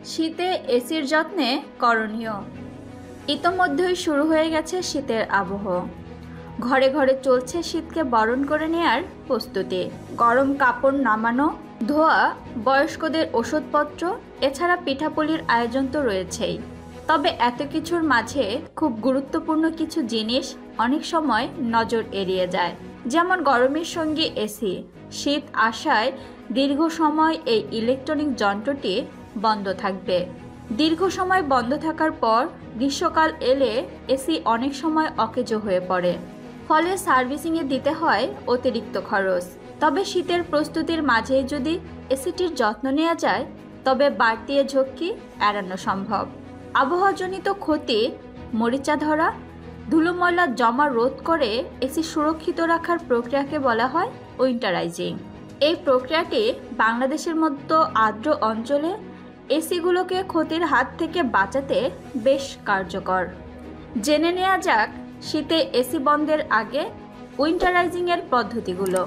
শীতে এসির যত্নে করণীয়। ইতোমধ্যেই শুরু হয়ে গেছে শীতের আবহ। ঘরে ঘরে চলছে শীতকে বরণ করে নেয়ার প্রস্তুতি। গরম কাপড় নামানো, ধোয়া, বয়স্কদের ওষুধপত্র, এছাড়া পিঠাপুলির আয়োজন তো রয়েছেই। তবে এত কিছুর মাঝে খুব গুরুত্বপূর্ণ কিছু জিনিস অনেক সময় নজর এড়িয়ে যায়, যেমন গরমের সঙ্গে এসি। শীত আসায় দীর্ঘ সময় এই ইলেকট্রনিক যন্ত্রটি বন্ধ থাকবে। দীর্ঘ সময় বন্ধ থাকার পর গ্রীষ্মকাল এলে এসি অনেক সময় অকেজো হয়ে পড়ে, ফলে সার্ভিসিংয়ে দিতে হয় অতিরিক্ত খরচ। তবে শীতের প্রস্তুতির মাঝেই যদি এসিটির যত্ন নেওয়া যায়, তবে বাড়তি ঝক্কি এড়ানো সম্ভব। আবহাওয়াজনিত ক্ষতি, মরিচা ধরা, ধুলো ময়লা জমা রোধ করে এসি সুরক্ষিত রাখার প্রক্রিয়াকে বলা হয় উইন্টারাইজিং। এই প্রক্রিয়াটি বাংলাদেশের মতো আর্দ্র অঞ্চলে এসিগুলোকে ক্ষতির হাত থেকে বাঁচাতে বেশ কার্যকর। জেনে নেওয়া যাক শীতে এসি বন্ধের আগে উইন্টারাইজিংয়ের পদ্ধতিগুলো।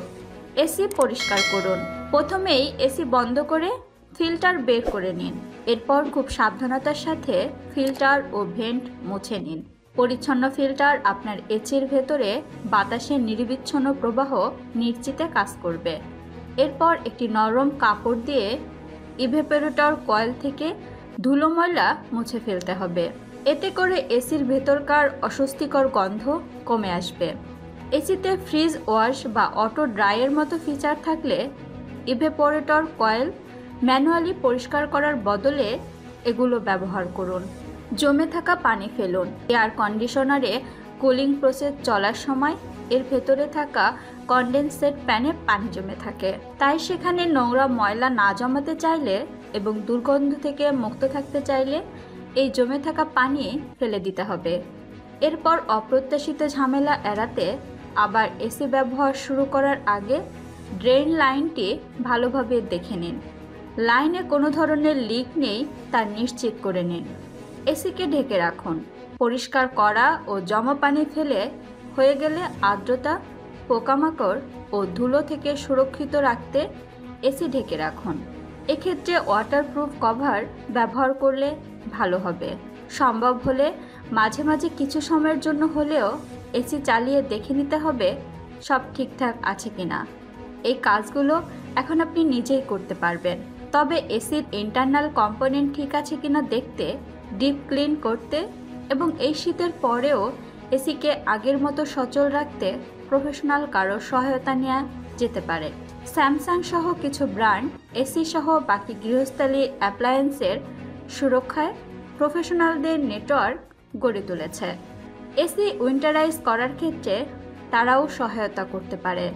এসি পরিষ্কার করুন। প্রথমেই এসি বন্ধ করে ফিল্টার বের করে নিন। এরপর খুব সাবধানতার সাথে ফিল্টার ও ভেন্ট মুছে নিন। পরিচ্ছন্ন ফিল্টার আপনার এসির ভেতরে বাতাসের নিরবিচ্ছিন্ন প্রবাহ নিশ্চিতে কাজ করবে। এরপর একটি নরম কাপড় দিয়ে ইভেপোরেটর কয়েল থেকে ধুলো ময়লা মুছে ফেলতে হবে। এতে করে এসির ভেতরকার অস্বস্তিকর গন্ধ কমে আসবে। এসিতে ফ্রিজ ওয়াশ বা অটো ড্রাইয়ের মতো ফিচার থাকলে ইভেপোরেটর কয়েল ম্যানুয়ালি পরিষ্কার করার বদলে এগুলো ব্যবহার করুন। জমে থাকা পানি ফেলুন। এয়ার কন্ডিশনারে কুলিং প্রসেস চলার সময় এর ভেতরে থাকা কনডেনসেট প্যানে পানি জমে থাকে, তাই সেখানে নোংরা ময়লা না জমাতে চাইলে এবং দুর্গন্ধ থেকে মুক্ত থাকতে চাইলে এই জমে থাকা পানি ফেলে দিতে হবে। এরপর অপ্রত্যাশিত ঝামেলা এড়াতে আবার এসি ব্যবহার শুরু করার আগে ড্রেন লাইনটি ভালোভাবে দেখে নিন। লাইনে কোনো ধরনের লিক নেই তা নিশ্চিত করে নিন। এসিকে ঢেকে রাখুন। পরিষ্কার করা ও জমা পানি ফেলে হয়ে গেলে আর্দ্রতা, পোকামাকড় ও ধুলো থেকে সুরক্ষিত রাখতে এসি ঢেকে রাখুন। এক্ষেত্রে ওয়াটারপ্রুফ কভার ব্যবহার করলে ভালো হবে। সম্ভব হলে মাঝে মাঝে কিছু সময়ের জন্য হলেও এসি চালিয়ে দেখে নিতে হবে সব ঠিকঠাক আছে কিনা। এই কাজগুলো এখন আপনি নিজেই করতে পারবেন। তবে এসির ইন্টারনাল কম্পোনেন্ট ঠিক আছে কিনা দেখতে, ডিপ ক্লিন করতে এবং এই শীতের পরেও এসিকে আগের মতো সচল রাখতে প্রফেশনাল কারো সহায়তা নেওয়া যেতে পারে। স্যামসাং সহ কিছু ব্র্যান্ড এসি সহ বাকি গৃহস্থালী অ্যাপ্লায়েন্সের সুরক্ষায় প্রফেশনালদের নেটওয়ার্ক গড়ে তুলেছে। এসি উইন্টারাইজ করার ক্ষেত্রে তারাও সহায়তা করতে পারে।